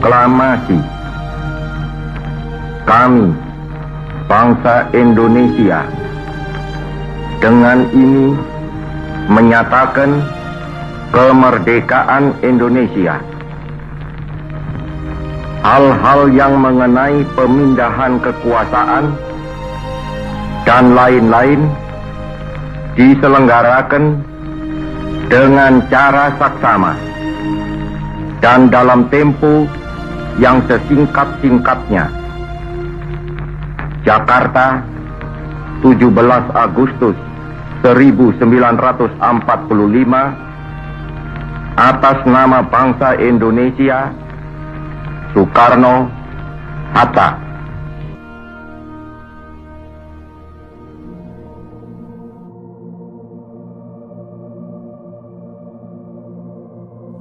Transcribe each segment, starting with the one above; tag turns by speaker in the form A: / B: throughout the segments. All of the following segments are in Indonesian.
A: Proklamasi. Kami, bangsa Indonesia, dengan ini menyatakan kemerdekaan Indonesia. Hal-hal yang mengenai pemindahan kekuasaan dan lain-lain diselenggarakan dengan cara saksama dan dalam tempo yang sesingkat-singkatnya. Jakarta, 17 Agustus 1945, atas nama bangsa Indonesia, Soekarno-Hatta.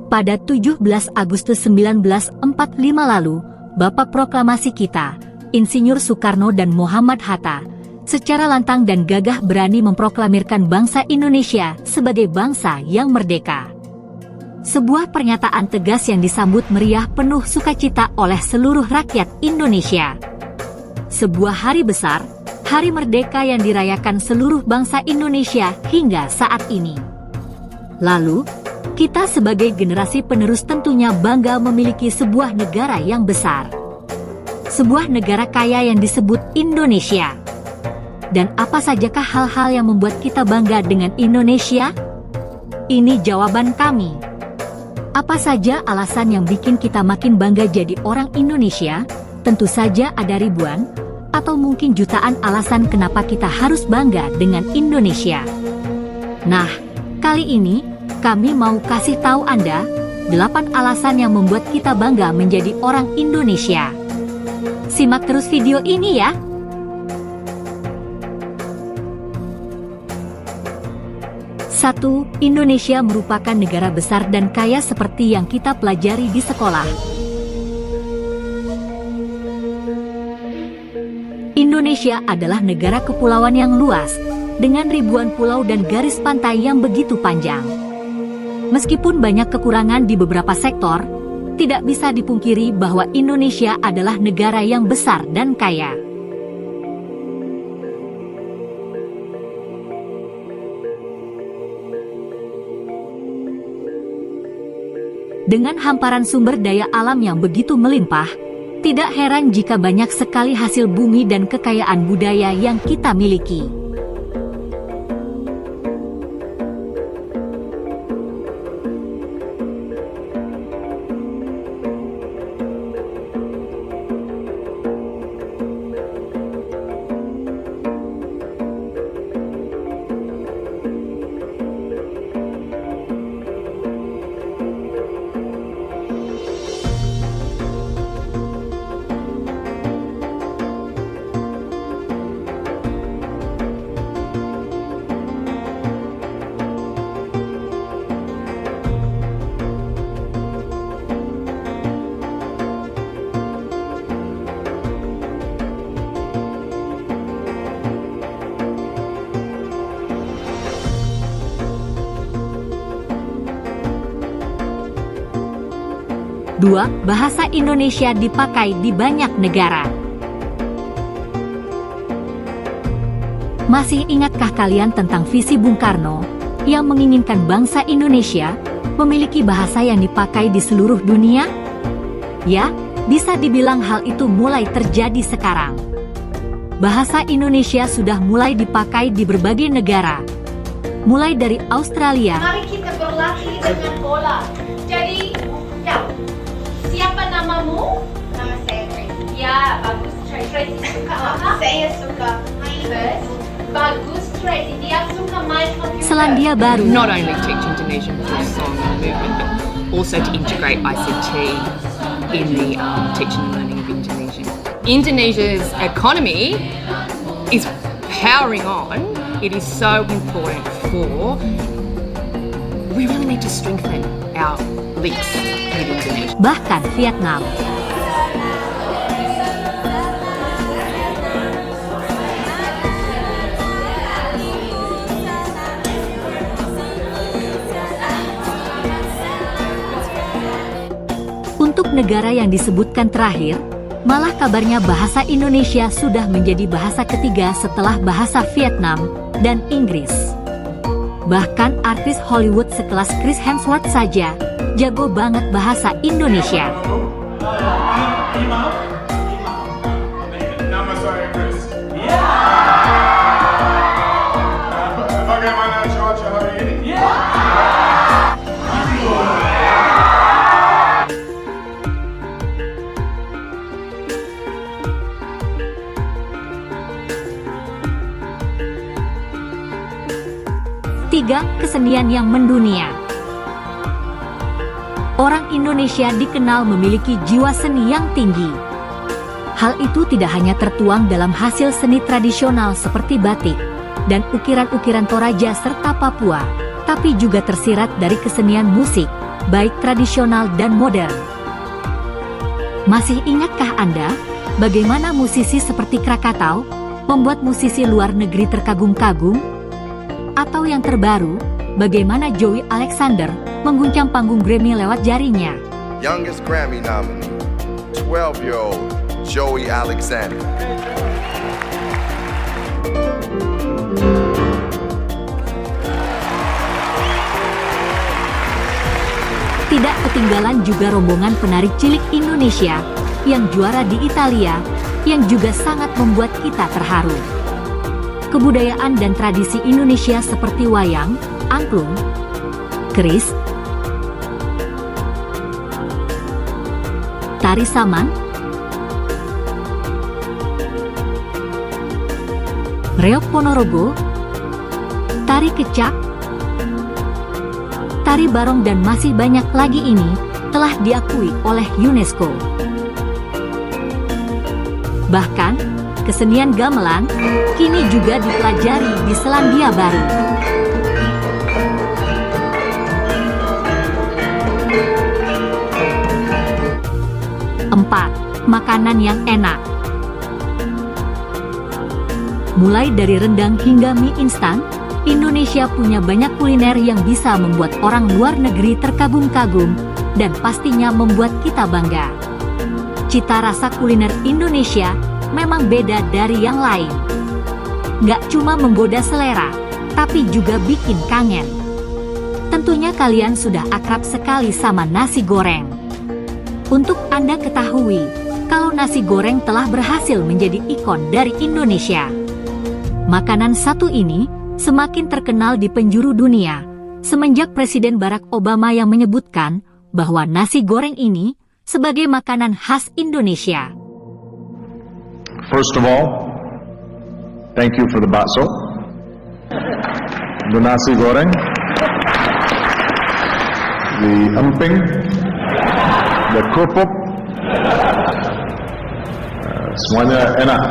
B: Pada 17 Agustus 1945 lalu, Bapak Proklamasi kita, Insinyur Soekarno dan Muhammad Hatta, secara lantang dan gagah berani memproklamirkan bangsa Indonesia sebagai bangsa yang merdeka. Sebuah pernyataan tegas yang disambut meriah penuh sukacita oleh seluruh rakyat Indonesia. Sebuah hari besar, hari merdeka yang dirayakan seluruh bangsa Indonesia hingga saat ini. Lalu, kita sebagai generasi penerus tentunya bangga memiliki sebuah negara yang besar. Sebuah negara kaya yang disebut Indonesia. Dan apa sajakah hal-hal yang membuat kita bangga dengan Indonesia? Ini jawaban kami. Apa saja alasan yang bikin kita makin bangga jadi orang Indonesia? Tentu saja ada ribuan, atau mungkin jutaan alasan kenapa kita harus bangga dengan Indonesia. Nah, kali ini, kami mau kasih tahu Anda 8 alasan yang membuat kita bangga menjadi orang Indonesia. Simak terus video ini ya. Satu, Indonesia merupakan negara besar dan kaya seperti yang kita pelajari di sekolah. Indonesia adalah negara kepulauan yang luas, dengan ribuan pulau dan garis pantai yang begitu panjang. Meskipun banyak kekurangan di beberapa sektor, tidak bisa dipungkiri bahwa Indonesia adalah negara yang besar dan kaya. Dengan hamparan sumber daya alam yang begitu melimpah, tidak heran jika banyak sekali hasil bumi dan kekayaan budaya yang kita miliki. Dua, bahasa Indonesia dipakai di banyak negara. Masih ingatkah kalian tentang visi Bung Karno yang menginginkan bangsa Indonesia memiliki bahasa yang dipakai di seluruh dunia? Ya, bisa dibilang hal itu mulai terjadi sekarang. Bahasa Indonesia sudah mulai dipakai di berbagai negara, mulai dari Australia.
C: Mari kita berlatih dengan bola. Jadi, siapa namamu?
D: Nama saya Tracy.
C: Ya, bagus Tracy suka apa?
D: Saya suka
C: First, bagus Tracy, dia suka main komputer.
B: Selandia Baru.
E: Not only teach Indonesian through song and movement, but also to integrate ICT in the teaching and learning of Indonesian. Indonesia's economy is powering on. It is so important for. We really need to strengthen our links with Indonesia.
B: Bahkan Vietnam. Untuk negara yang disebutkan terakhir, malah kabarnya bahasa Indonesia sudah menjadi bahasa ketiga setelah bahasa Vietnam dan Inggris. Bahkan artis Hollywood sekelas Chris Hemsworth saja jago banget bahasa Indonesia.
D: Nama saya Chris. Bagaimana cuaca hari ini?
B: Tiga, kesenian yang mendunia. Orang Indonesia dikenal memiliki jiwa seni yang tinggi. Hal itu tidak hanya tertuang dalam hasil seni tradisional seperti batik dan ukiran-ukiran Toraja serta Papua, tapi juga tersirat dari kesenian musik, baik tradisional dan modern. Masih ingatkah Anda bagaimana musisi seperti Krakatau membuat musisi luar negeri terkagum-kagum? Atau yang terbaru, bagaimana Joey Alexander mengguncang panggung Grammy lewat jarinya?
F: Youngest Grammy nominee, 12-year-old Joey Alexander.
B: Tidak ketinggalan juga rombongan penari cilik Indonesia yang juara di Italia, yang juga sangat membuat kita terharu. Kebudayaan dan tradisi Indonesia seperti wayang, angklung, keris, tari saman, reog Ponorogo, tari kecak, tari barong dan masih banyak lagi ini telah diakui oleh UNESCO. Bahkan, kesenian gamelan kini juga dipelajari di Selandia Baru. 4. Makanan yang enak. Mulai dari rendang hingga mie instan, Indonesia punya banyak kuliner yang bisa membuat orang luar negeri terkagum-kagum dan pastinya membuat kita bangga. Cita rasa kuliner Indonesia memang beda dari yang lain. Nggak cuma menggoda selera, tapi juga bikin kangen. Tentunya kalian sudah akrab sekali sama nasi goreng. Untuk Anda ketahui, kalau nasi goreng telah berhasil menjadi ikon dari Indonesia. Makanan satu ini semakin terkenal di penjuru dunia, semenjak Presiden Barack Obama yang menyebutkan bahwa nasi goreng ini sebagai makanan khas Indonesia.
D: First of all, thank you for the bakso, the nasi goreng, the emping, the kerupuk, semuanya enak.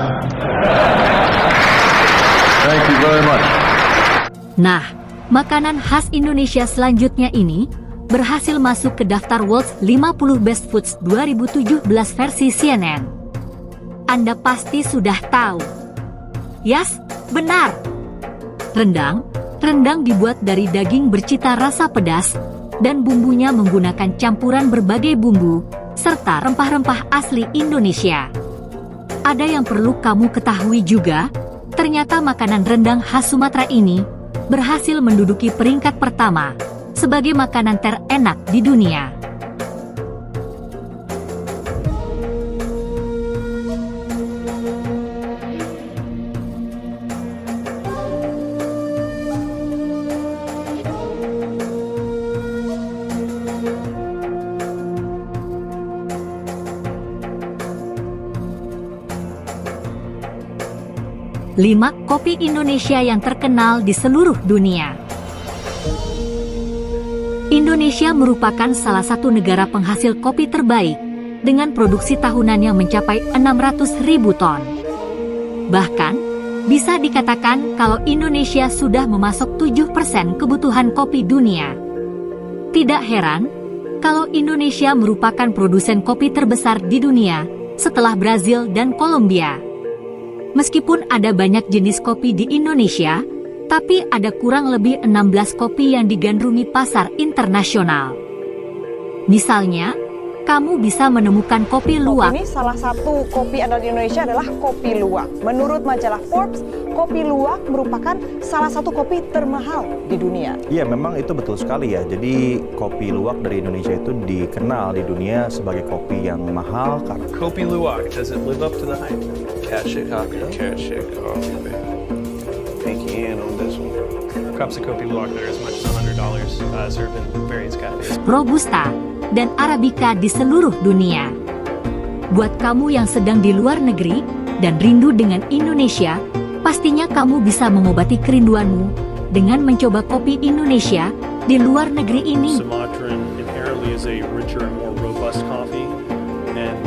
D: Thank you very much.
B: Nah, makanan khas Indonesia selanjutnya ini berhasil masuk ke daftar World's 50 Best Foods 2017 versi CNN. Anda pasti sudah tahu. Yas, benar. Rendang dibuat dari daging bercita rasa pedas dan bumbunya menggunakan campuran berbagai bumbu serta rempah-rempah asli Indonesia. Ada yang perlu kamu ketahui juga, ternyata makanan rendang khas Sumatera ini berhasil menduduki peringkat pertama sebagai makanan terenak di dunia. Lima, kopi Indonesia yang terkenal di seluruh dunia. Indonesia merupakan salah satu negara penghasil kopi terbaik, dengan produksi tahunan yang mencapai 600.000 ton. Bahkan, bisa dikatakan kalau Indonesia sudah memasok 7% kebutuhan kopi dunia. Tidak heran, kalau Indonesia merupakan produsen kopi terbesar di dunia, setelah Brazil dan Kolombia. Meskipun ada banyak jenis kopi di Indonesia, tapi ada kurang lebih 16 kopi yang digandrungi pasar internasional. Misalnya, kamu bisa menemukan kopi luwak.
G: Ini salah satu kopi andalan Indonesia adalah kopi luwak. Menurut majalah Forbes, kopi luwak merupakan salah satu kopi termahal di dunia.
H: Iya, memang itu betul sekali ya. Jadi kopi luwak dari Indonesia itu dikenal di dunia sebagai kopi yang mahal karena
I: Kopi luwak, does it live up to the hype? Catshit coffee. Catshit coffee, baby. Pinky in on this one. Cups of kopi luwak that are as much as $100 served in various cafes.
B: Robusta, dan Arabica di seluruh dunia. Buat kamu yang sedang di luar negeri dan rindu dengan Indonesia, pastinya kamu bisa mengobati kerinduanmu dengan mencoba kopi Indonesia di luar negeri ini.
I: Sumatran inherently is a richer and more robust coffee, and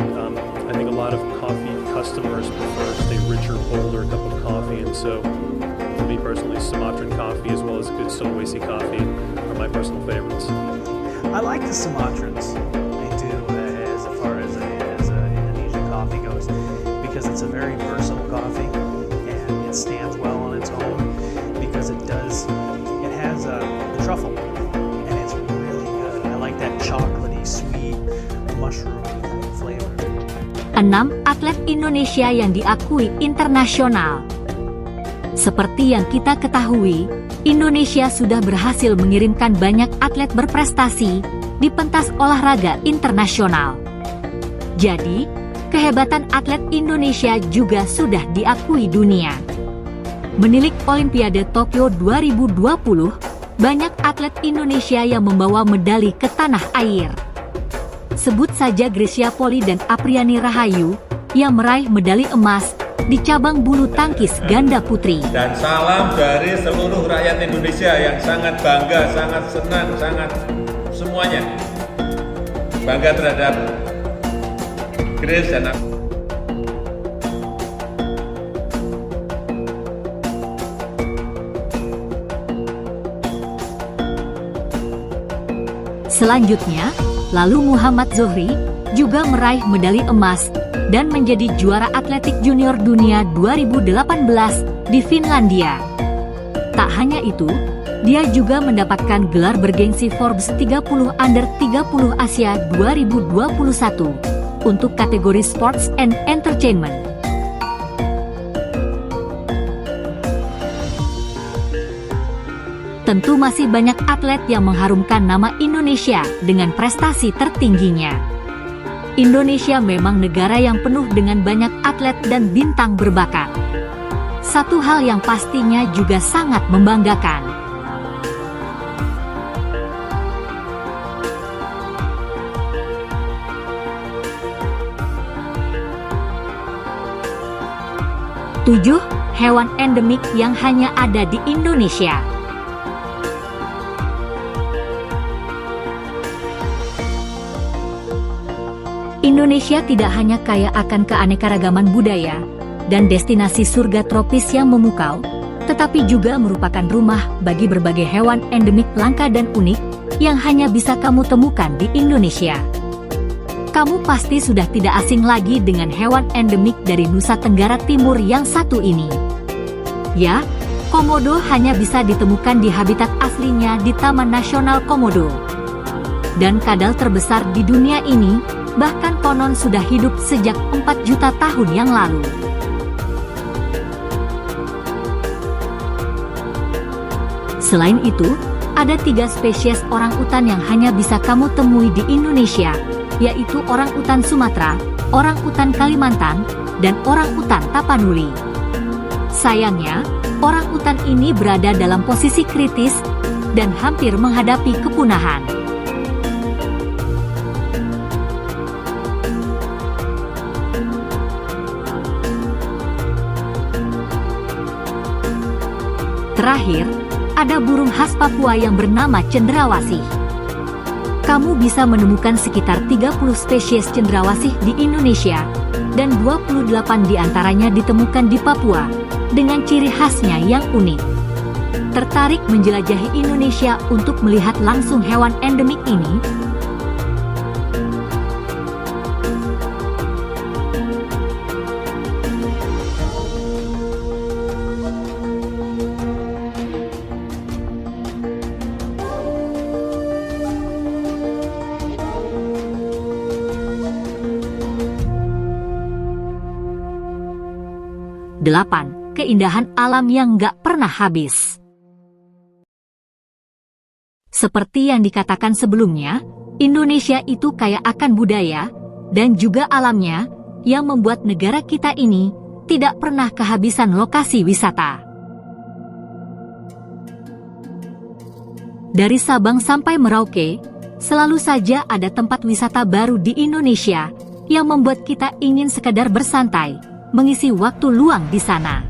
I: I think a lot of coffee customers prefer a richer, bolder cup of coffee, and so for me personally, Sumatran coffee as well as good Sulawesi coffee are my personal favorites.
J: I like the Sumatrans. I do, as far as Indonesian coffee goes, because it's a very versatile coffee and it stands well on its own because it has the truffle and it's really good. I like that chocolatey, sweet, mushroomy kind of flavor.
B: 6 atlet Indonesia yang diakui internasional. Seperti yang kita ketahui, Indonesia sudah berhasil mengirimkan banyak atlet berprestasi di pentas olahraga internasional. Jadi, kehebatan atlet Indonesia juga sudah diakui dunia. Menilik Olimpiade Tokyo 2020, banyak atlet Indonesia yang membawa medali ke tanah air. Sebut saja Grecia Poli dan Apriani Rahayu yang meraih medali emas di cabang bulu tangkis ganda putri.
K: Dan salam dari seluruh rakyat Indonesia yang sangat bangga, sangat senang, sangat semuanya bangga terhadap Grace dan aku.
B: Selanjutnya, lalu Muhammad Zohri juga meraih medali emas dan menjadi juara atletik junior dunia 2018 di Finlandia. Tak hanya itu, dia juga mendapatkan gelar bergengsi Forbes 30 Under 30 Asia 2021 untuk kategori Sports and Entertainment. Tentu masih banyak atlet yang mengharumkan nama Indonesia dengan prestasi tertingginya. Indonesia memang negara yang penuh dengan banyak atlet dan bintang berbakat. Satu hal yang pastinya juga sangat membanggakan. Tujuh, hewan endemik yang hanya ada di Indonesia. Indonesia tidak hanya kaya akan keanekaragaman budaya dan destinasi surga tropis yang memukau, tetapi juga merupakan rumah bagi berbagai hewan endemik langka dan unik yang hanya bisa kamu temukan di Indonesia. Kamu pasti sudah tidak asing lagi dengan hewan endemik dari Nusa Tenggara Timur yang satu ini. Ya, komodo hanya bisa ditemukan di habitat aslinya di Taman Nasional Komodo. Dan kadal terbesar di dunia ini bahkan konon sudah hidup sejak 4 juta tahun yang lalu. Selain itu, ada 3 spesies orangutan yang hanya bisa kamu temui di Indonesia, yaitu orangutan Sumatera, orangutan Kalimantan, dan orangutan Tapanuli. Sayangnya, orangutan ini berada dalam posisi kritis dan hampir menghadapi kepunahan. Terakhir, ada burung khas Papua yang bernama cendrawasih. Kamu bisa menemukan sekitar 30 spesies cendrawasih di Indonesia, dan 28 diantaranya ditemukan di Papua, dengan ciri khasnya yang unik. Tertarik menjelajahi Indonesia untuk melihat langsung hewan endemik ini? 8. Keindahan alam yang nggak pernah habis. Seperti yang dikatakan sebelumnya, Indonesia itu kaya akan budaya dan juga alamnya yang membuat negara kita ini tidak pernah kehabisan lokasi wisata. Dari Sabang sampai Merauke, selalu saja ada tempat wisata baru di Indonesia yang membuat kita ingin sekadar bersantai, mengisi waktu luang di sana.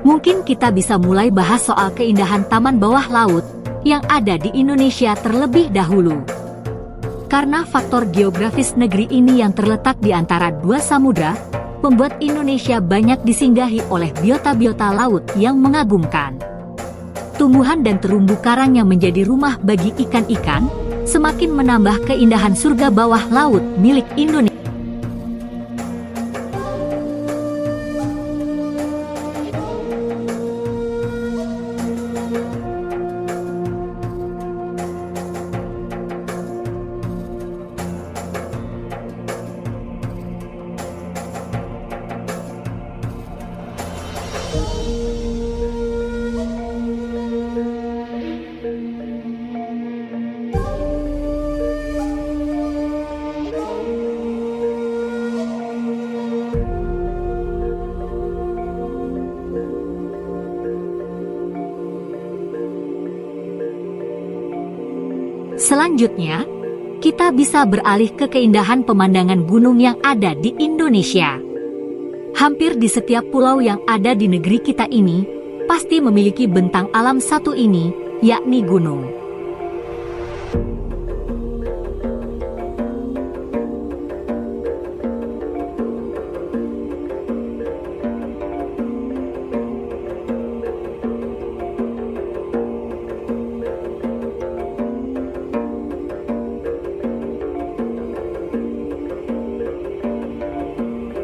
B: Mungkin kita bisa mulai bahas soal keindahan taman bawah laut yang ada di Indonesia terlebih dahulu. Karena faktor geografis negeri ini yang terletak di antara dua samudra, membuat Indonesia banyak disinggahi oleh biota-biota laut yang mengagumkan. Tumbuhan dan terumbu karang yang menjadi rumah bagi ikan-ikan, semakin menambah keindahan surga bawah laut milik Indonesia. Selanjutnya, kita bisa beralih ke keindahan pemandangan gunung yang ada di Indonesia. Hampir di setiap pulau yang ada di negeri kita ini, pasti memiliki bentang alam satu ini, yakni gunung.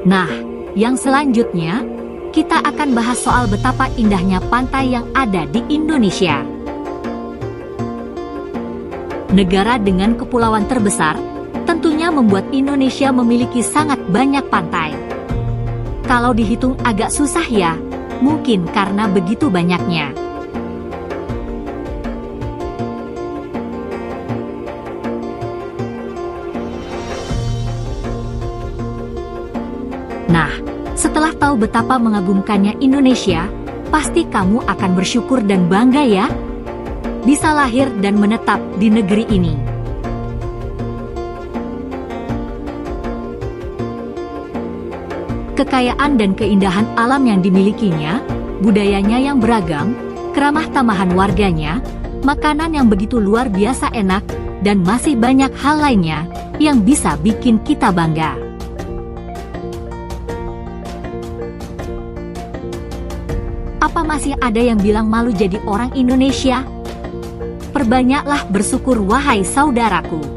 B: Nah, yang selanjutnya, kita akan bahas soal betapa indahnya pantai yang ada di Indonesia. Negara dengan kepulauan terbesar, tentunya membuat Indonesia memiliki sangat banyak pantai. Kalau dihitung agak susah ya, mungkin karena begitu banyaknya. Nah, setelah tahu betapa mengagumkannya Indonesia, pasti kamu akan bersyukur dan bangga ya, bisa lahir dan menetap di negeri ini. Kekayaan dan keindahan alam yang dimilikinya, budayanya yang beragam, keramah tamahan warganya, makanan yang begitu luar biasa enak, dan masih banyak hal lainnya yang bisa bikin kita bangga. Apa masih ada yang bilang malu jadi orang Indonesia? Perbanyaklah bersyukur wahai saudaraku.